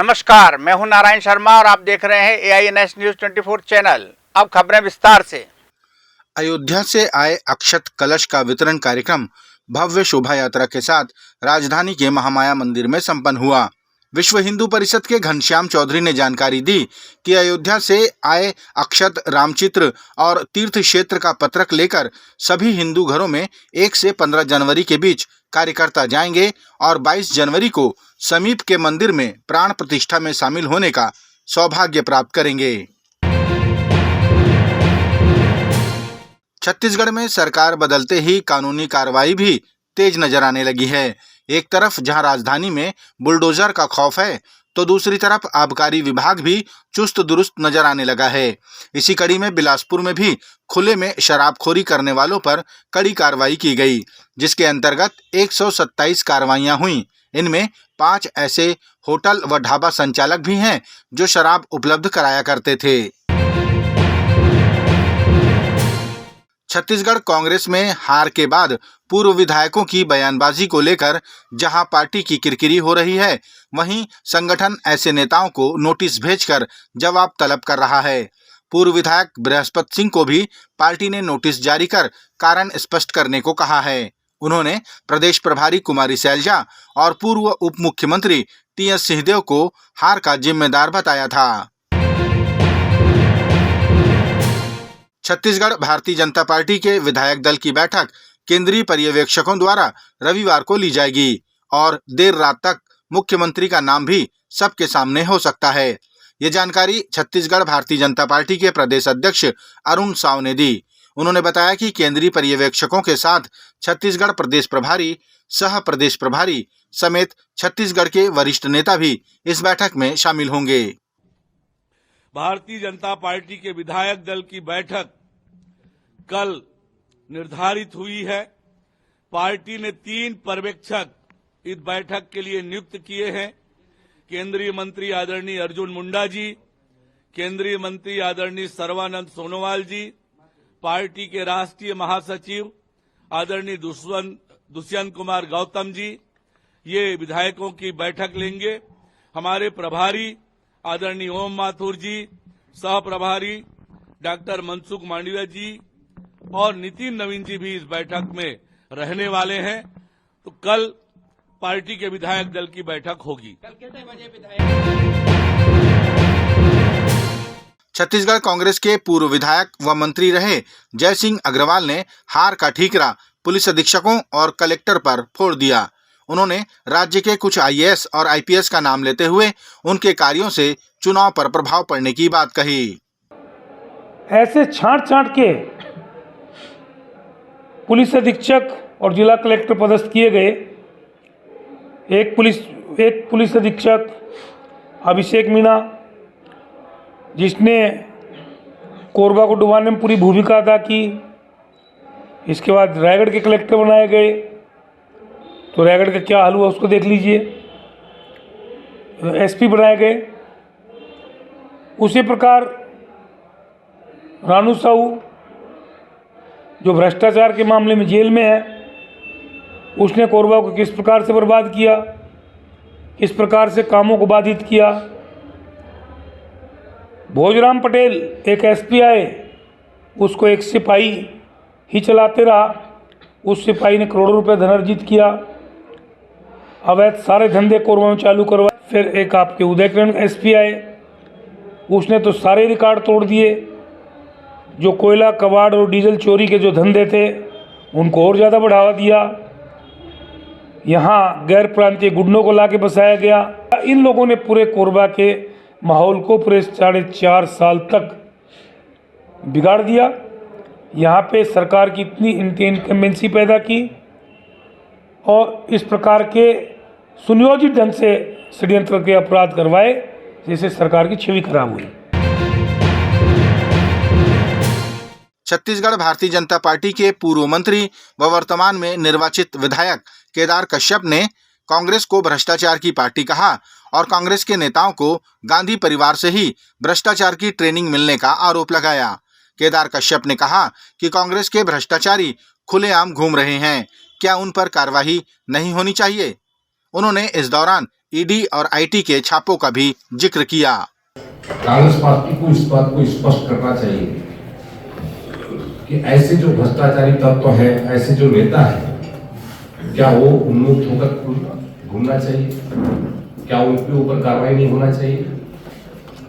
नमस्कार, मैं हूं नारायण शर्मा और आप देख रहे हैं AINS न्यूज 24 चैनल। अब खबरें विस्तार से। अयोध्या से आए अक्षत कलश का वितरण कार्यक्रम भव्य शोभा यात्रा के साथ राजधानी के महामाया मंदिर में संपन्न हुआ। विश्व हिंदू परिषद के घनश्याम चौधरी ने जानकारी दी कि अयोध्या से आए अक्षत, रामचित्र और तीर्थ क्षेत्र का पत्रक लेकर सभी हिंदू घरों में 1 से 15 जनवरी के बीच कार्यकर्ता जाएंगे और 22 जनवरी को समीप के मंदिर में प्राण प्रतिष्ठा में शामिल होने का सौभाग्य प्राप्त करेंगे। छत्तीसगढ़ में सरकार बदलते ही कानूनी कार्रवाई भी तेज नजर आने लगी है। एक तरफ जहां राजधानी में बुलडोजर का खौफ है, तो दूसरी तरफ आबकारी विभाग भी चुस्त दुरुस्त नजर आने लगा है। इसी कड़ी में बिलासपुर में भी खुले में शराबखोरी करने वालों पर कड़ी कार्रवाई की गई, जिसके अंतर्गत 127 कार्रवाइयां हुई। इनमें 5 ऐसे होटल व ढाबा संचालक भी हैं जो शराब उपलब्ध कराया करते थे। छत्तीसगढ़ कांग्रेस में हार के बाद पूर्व विधायकों की बयानबाजी को लेकर जहां पार्टी की किरकिरी हो रही है, वहीं संगठन ऐसे नेताओं को नोटिस भेजकर जवाब तलब कर रहा है। पूर्व विधायक बृहस्पति सिंह को भी पार्टी ने नोटिस जारी कर कारण स्पष्ट करने को कहा है। उन्होंने प्रदेश प्रभारी कुमारी सैलजा और पूर्व उप मुख्यमंत्री TS सिंहदेव को हार का जिम्मेदार बताया था। छत्तीसगढ़ भारतीय जनता पार्टी के विधायक दल की बैठक केंद्रीय पर्यवेक्षकों द्वारा रविवार को ली जाएगी और देर रात तक मुख्यमंत्री का नाम भी सबके सामने हो सकता है। ये जानकारी छत्तीसगढ़ भारतीय जनता पार्टी के प्रदेश अध्यक्ष अरुण साव ने दी। उन्होंने बताया कि केंद्रीय पर्यवेक्षकों के साथ छत्तीसगढ़ प्रदेश प्रभारी, सह प्रदेश प्रभारी समेत छत्तीसगढ़ के वरिष्ठ नेता भी इस बैठक में शामिल होंगे। भारतीय जनता पार्टी के विधायक दल की बैठक कल निर्धारित हुई है। पार्टी ने 3 पर्यवेक्षक इस बैठक के लिए नियुक्त किए हैं। केंद्रीय मंत्री आदरणीय अर्जुन मुंडा जी, केंद्रीय मंत्री आदरणीय सर्बानंद सोनोवाल जी, पार्टी के राष्ट्रीय महासचिव आदरणीय दुष्यंत कुमार गौतम जी, ये विधायकों की बैठक लेंगे। हमारे प्रभारी आदरणीय ओम माथुर जी, सह प्रभारी डॉक्टर मनसुख मांडविया जी और नितिन नवीन जी भी इस बैठक में रहने वाले हैं। तो कल पार्टी के विधायक दल की बैठक होगी। कल कितने बजे छत्तीसगढ़ कांग्रेस के पूर्व विधायक व मंत्री रहे जय सिंह अग्रवाल ने हार का ठीकरा पुलिस अधीक्षकों और कलेक्टर पर फोड़ दिया। उन्होंने राज्य के कुछ IAS और IPS का नाम लेते हुए उनके कार्यों से चुनाव पर प्रभाव पड़ने की बात कही। ऐसे छांट के पुलिस अधीक्षक और जिला कलेक्टर पदस्थ किए गए। एक पुलिस अधीक्षक अभिषेक मीणा, जिसने कोरबा को डुबाने में पूरी भूमिका अदा की। इसके बाद रायगढ़ के कलेक्टर बनाए गए, तो रायगढ़ का क्या हाल हुआ उसको देख लीजिए। SP बनाए गए। उसी प्रकार रानू साहू, जो भ्रष्टाचार के मामले में जेल में है, उसने कोरबा को किस प्रकार से बर्बाद किया, किस प्रकार से कामों को बाधित किया। भोजराम पटेल एक SP आए, उसको एक सिपाही ही चलाते रहा। उस सिपाही ने करोड़ों रुपए धन अर्जित किया। अवैध सारे धंधे कोरबा में चालू करवाए। फिर एक आपके उदयकिरण SP आए, उसने तो सारे रिकॉर्ड तोड़ दिए। जो कोयला, कबाड़ और डीजल चोरी के जो धंधे थे, उनको और ज़्यादा बढ़ावा दिया। यहाँ गैर प्रांतीय गुंडों को लाके बसाया गया। इन लोगों ने पूरे कोरबा के माहौल को पूरे 4.5 साल तक बिगाड़ दिया। यहाँ पे सरकार की इतनी इनकम्बेंसी पैदा की और इस प्रकार के सुनियोजित ढंग से षड्यंत्र के अपराध करवाए, जिससे सरकार की छवि खराब हुई। छत्तीसगढ़ भारतीय जनता पार्टी के पूर्व मंत्री व वर्तमान में निर्वाचित विधायक केदार कश्यप ने कांग्रेस को भ्रष्टाचार की पार्टी कहा और कांग्रेस के नेताओं को गांधी परिवार से ही भ्रष्टाचार की ट्रेनिंग मिलने का आरोप लगाया। केदार कश्यप ने कहा कि कांग्रेस के भ्रष्टाचारी खुलेआम घूम रहे हैं, क्या उन पर कार्रवाई नहीं होनी चाहिए? उन्होंने इस दौरान ईडी और आईटी के छापों का भी जिक्र किया। कांग्रेस पार्टी को इस बात को स्पष्ट करना चाहिए कि ऐसे जो भ्रष्टाचारी तत्व है, ऐसे जो नेता है, क्या वो उन्मुक्त होकर घूमना चाहिए? क्या उनके ऊपर कार्रवाई नहीं होना चाहिए?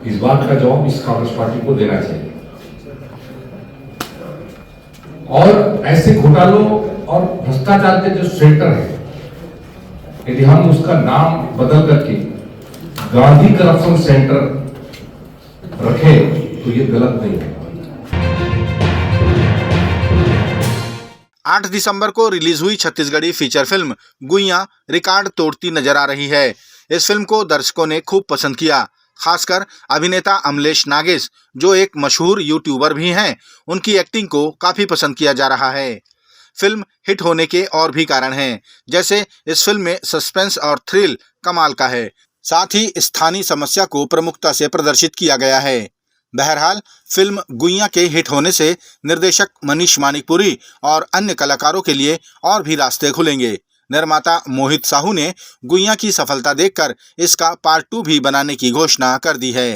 इस बात का जवाब इस कांग्रेस पार्टी को देना चाहिए। और ऐसे घोटालों और भ्रष्टाचार के जो सेंटर है, यदि हम उसका नाम बदल करके गांधी करप्शन सेंटर रखें तो ये गलत नहीं है। 8 दिसंबर को रिलीज हुई छत्तीसगढ़ी फीचर फिल्म गुइयां रिकॉर्ड तोड़ती नजर आ रही है। इस फिल्म को दर्शकों ने खूब पसंद किया। खासकर अभिनेता अमलेश नागेश, जो एक मशहूर यूट्यूबर भी हैं, उनकी एक्टिंग को काफी पसंद किया जा रहा है। फिल्म हिट होने के और भी कारण हैं, जैसे इस फिल्म में सस्पेंस और थ्रिल कमाल का है। साथ ही स्थानीय समस्या को प्रमुखता से प्रदर्शित किया गया है। बहरहाल फिल्म गुइयां के हिट होने से निर्देशक मनीष मानिकपुरी और अन्य कलाकारों के लिए और भी रास्ते खुलेंगे। निर्माता मोहित साहू ने गुइयां की सफलता देखकर इसका पार्ट 2 भी बनाने की घोषणा कर दी है।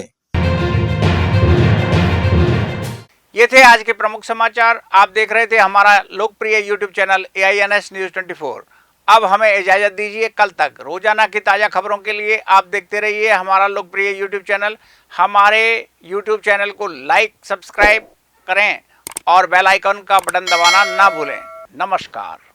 ये थे आज के प्रमुख समाचार। आप देख रहे थे हमारा लोकप्रिय यूट्यूब चैनल AINS न्यूज 24। अब हमें इजाजत दीजिए। कल तक रोजाना की ताज़ा खबरों के लिए आप देखते रहिए हमारा लोकप्रिय यूट्यूब चैनल। हमारे यूट्यूब चैनल को लाइक, सब्सक्राइब करें और बेल आइकन का बटन दबाना ना भूलें। नमस्कार।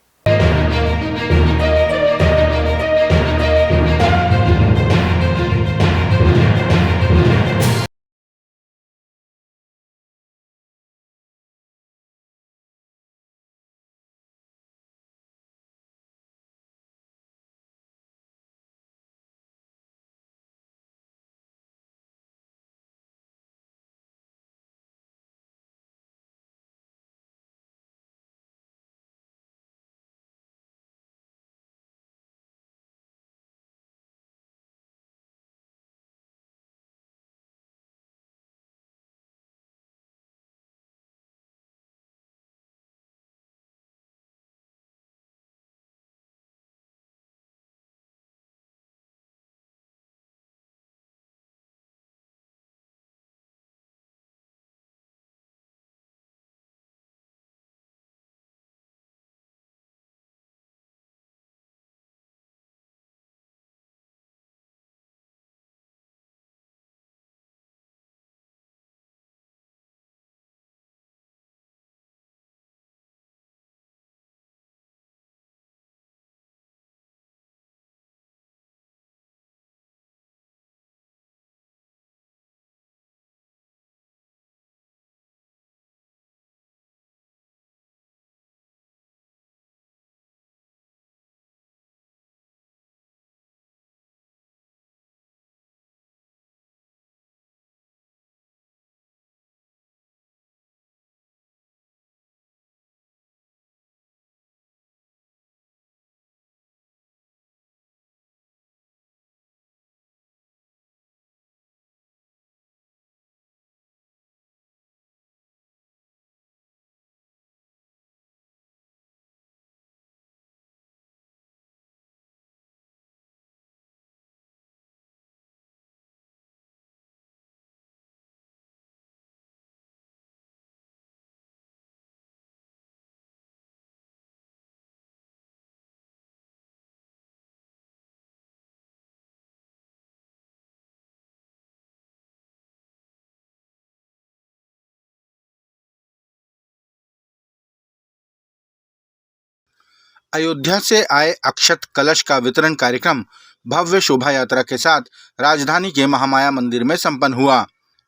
अयोध्या से आए अक्षत कलश का वितरण कार्यक्रम भव्य शोभा यात्रा के साथ राजधानी के महामाया मंदिर में संपन्न हुआ।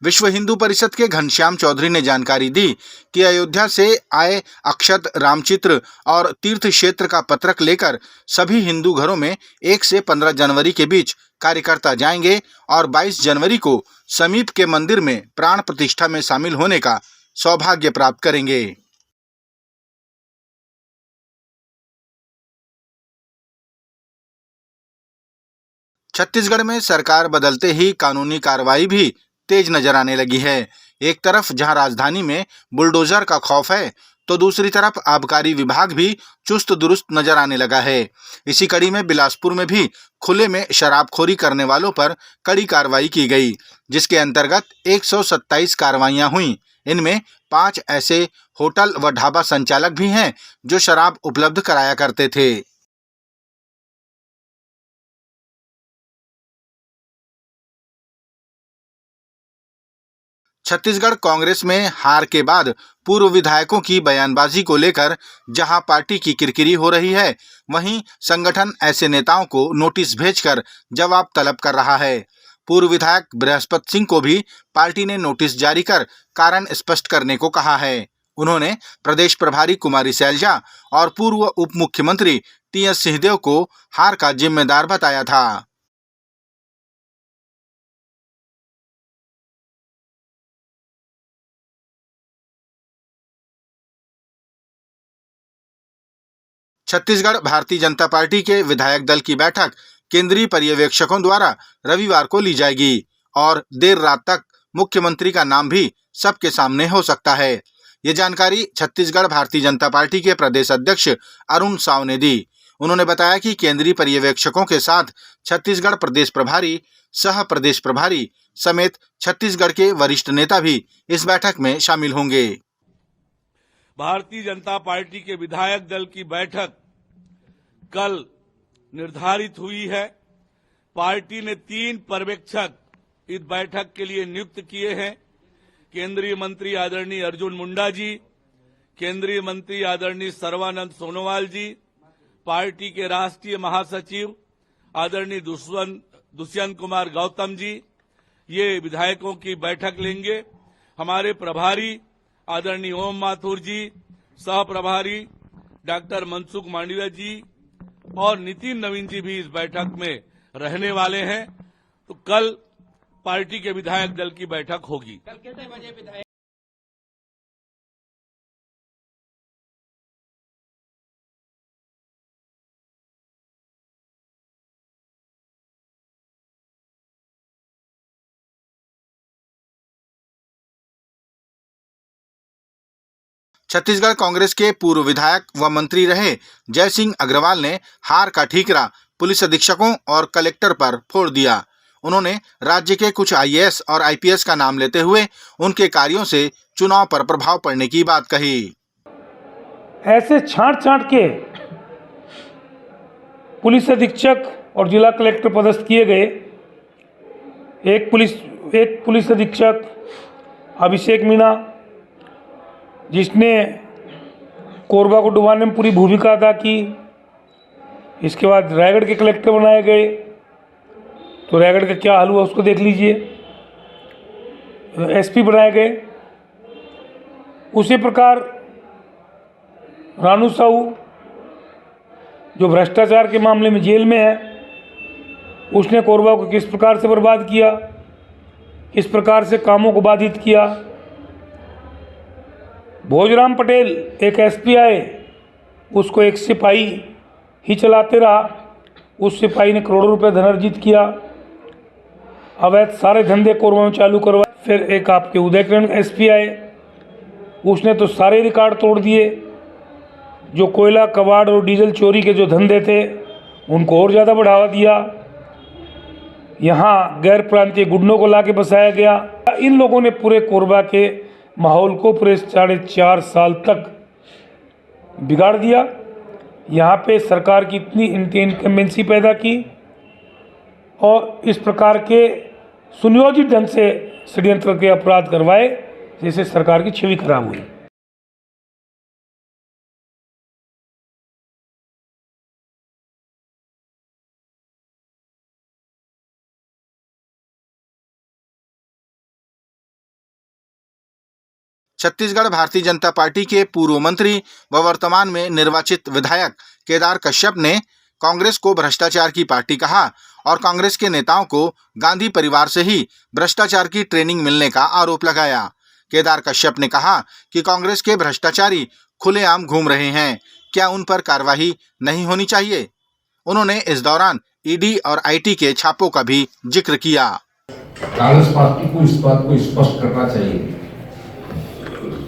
विश्व हिंदू परिषद के घनश्याम चौधरी ने जानकारी दी कि अयोध्या से आए अक्षत, रामचित्र और तीर्थ क्षेत्र का पत्रक लेकर सभी हिंदू घरों में 1 से 15 जनवरी के बीच कार्यकर्ता जाएंगे और 22 जनवरी को समीप के मंदिर में प्राण प्रतिष्ठा में शामिल होने का सौभाग्य प्राप्त करेंगे। छत्तीसगढ़ में सरकार बदलते ही कानूनी कार्रवाई भी तेज नजर आने लगी है। एक तरफ जहां राजधानी में बुलडोजर का खौफ है, तो दूसरी तरफ आबकारी विभाग भी चुस्त दुरुस्त नजर आने लगा है। इसी कड़ी में बिलासपुर में भी खुले में शराबखोरी करने वालों पर कड़ी कार्रवाई की गई, जिसके अंतर्गत 127 कार्रवाइयां हुई। इनमें 5 ऐसे होटल व ढाबा संचालक भी हैं जो शराब उपलब्ध कराया करते थे। छत्तीसगढ़ कांग्रेस में हार के बाद पूर्व विधायकों की बयानबाजी को लेकर जहां पार्टी की किरकिरी हो रही है, वहीं संगठन ऐसे नेताओं को नोटिस भेजकर जवाब तलब कर रहा है। पूर्व विधायक बृहस्पति सिंह को भी पार्टी ने नोटिस जारी कर कारण स्पष्ट करने को कहा है। उन्होंने प्रदेश प्रभारी कुमारी सैलजा और पूर्व उप मुख्यमंत्री टी.एस. सिंहदेव को हार का जिम्मेदार बताया था। छत्तीसगढ़ भारतीय जनता पार्टी के विधायक दल की बैठक केंद्रीय पर्यवेक्षकों द्वारा रविवार को ली जाएगी और देर रात तक मुख्यमंत्री का नाम भी सबके सामने हो सकता है। ये जानकारी छत्तीसगढ़ भारतीय जनता पार्टी के प्रदेश अध्यक्ष अरुण साव ने दी। उन्होंने बताया कि केंद्रीय पर्यवेक्षकों के साथ छत्तीसगढ़ प्रदेश प्रभारी, सह प्रदेश प्रभारी समेत छत्तीसगढ़ के वरिष्ठ नेता भी इस बैठक में शामिल होंगे। भारतीय जनता पार्टी के विधायक दल की बैठक कल निर्धारित हुई है। पार्टी ने 3 पर्यवेक्षक इस बैठक के लिए नियुक्त किए हैं। केंद्रीय मंत्री आदरणीय अर्जुन मुंडा जी, केंद्रीय मंत्री आदरणीय सर्बानंद सोनोवाल जी, पार्टी के राष्ट्रीय महासचिव आदरणीय दुष्यंत कुमार गौतम जी, ये विधायकों की बैठक लेंगे। हमारे प्रभारी आदरणीय ओम माथुर जी, सह प्रभारी डॉक्टर मनसुख मांडविया जी और नितिन नवीन जी भी इस बैठक में रहने वाले हैं। तो कल पार्टी के विधायक दल की बैठक होगी। कल कितने बजे विधायक? छत्तीसगढ़ कांग्रेस के पूर्व विधायक व मंत्री रहे जयसिंह अग्रवाल ने हार का ठीकरा पुलिस अधीक्षकों और कलेक्टर पर फोड़ दिया। उन्होंने राज्य के कुछ आईएएस और आईपीएस का नाम लेते हुए उनके कार्यों से चुनाव पर प्रभाव पड़ने की बात कही। ऐसे छांट के पुलिस अधीक्षक और जिला कलेक्टर पदस्थ किए गए। एक पुलिस अधीक्षक अभिषेक मीणा, जिसने कोरबा को डुबाने में पूरी भूमिका अदा की। इसके बाद रायगढ़ के कलेक्टर बनाए गए, तो रायगढ़ का क्या हाल हुआ उसको देख लीजिए। एसपी बनाए गए। उसी प्रकार रानू साहू, जो भ्रष्टाचार के मामले में जेल में है, उसने कोरबा को किस प्रकार से बर्बाद किया, किस प्रकार से कामों को बाधित किया। भोजराम पटेल एक एसपी आए, उसको एक सिपाही ही चलाते रहा। उस सिपाही ने करोड़ों रुपए धन अर्जित किया, अवैध सारे धंधे कोरबा में चालू करवाए। फिर एक आपके उदयकिरण एसपी आए, उसने तो सारे रिकॉर्ड तोड़ दिए। जो कोयला, कबाड़ और डीजल चोरी के जो धंधे थे, उनको और ज़्यादा बढ़ावा दिया। यहाँ गैर प्रांतीय गुंडों को लाके बसाया गया। इन लोगों ने पूरे कोरबा के माहौल को पूरे 4.5 साल तक बिगाड़ दिया। यहाँ पे सरकार की इतनी इनकम्बेंसी पैदा की और इस प्रकार के सुनियोजित ढंग से षड्यंत्र के अपराध करवाए, जिससे सरकार की छवि खराब हुई। छत्तीसगढ़ भारतीय जनता पार्टी के पूर्व मंत्री व वर्तमान में निर्वाचित विधायक केदार कश्यप ने कांग्रेस को भ्रष्टाचार की पार्टी कहा और कांग्रेस के नेताओं को गांधी परिवार से ही भ्रष्टाचार की ट्रेनिंग मिलने का आरोप लगाया। केदार कश्यप ने कहा कि कांग्रेस के भ्रष्टाचारी खुलेआम घूम रहे हैं, क्या उन पर कार्रवाई नहीं होनी चाहिए? उन्होंने इस दौरान ईडी और आईटी के छापों का भी जिक्र किया। कांग्रेस पार्टी को इस बात को स्पष्ट करना चाहिए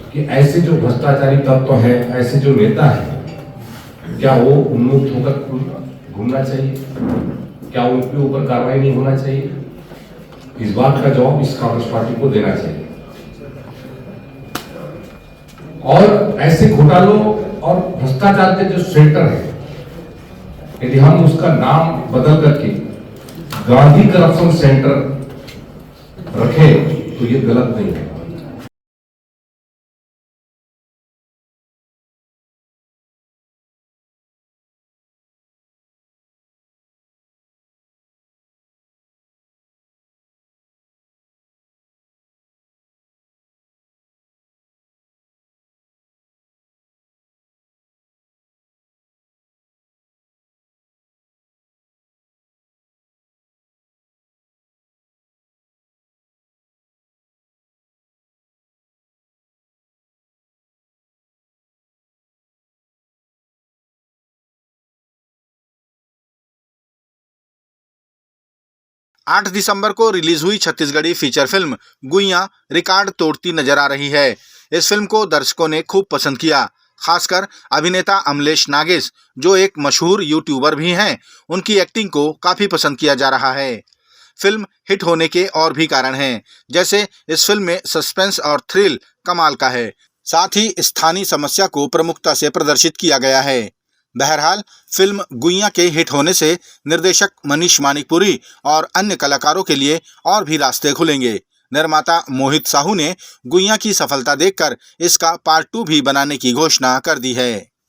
कि कि ऐसे जो भ्रष्टाचारी तत्व है, ऐसे जो नेता है, क्या वो उन्मुक्त होकर घूमना चाहिए? क्या उनके ऊपर कार्रवाई नहीं होना चाहिए? इस बात का जवाब इस कांग्रेस पार्टी को देना चाहिए। और ऐसे घोटालों और भ्रष्टाचार के जो सेंटर है, यदि हम उसका नाम बदल करके गांधी करप्शन सेंटर रखें तो ये गलत नहीं है। आठ दिसंबर को रिलीज हुई छत्तीसगढ़ी फीचर फिल्म गुइयां रिकॉर्ड तोड़ती नजर आ रही है। इस फिल्म को दर्शकों ने खूब पसंद किया। खासकर अभिनेता अमलेश नागेश, जो एक मशहूर यूट्यूबर भी हैं, उनकी एक्टिंग को काफी पसंद किया जा रहा है। फिल्म हिट होने के और भी कारण हैं, जैसे इस फिल्म में सस्पेंस और थ्रिल कमाल का है। साथ ही स्थानीय समस्या को प्रमुखता से प्रदर्शित किया गया है। बहरहाल फिल्म गुइयां के हिट होने से निर्देशक मनीष मानिकपुरी और अन्य कलाकारों के लिए और भी रास्ते खुलेंगे। निर्माता मोहित साहू ने गुइयां की सफलता देखकर इसका पार्ट 2 भी बनाने की घोषणा कर दी है।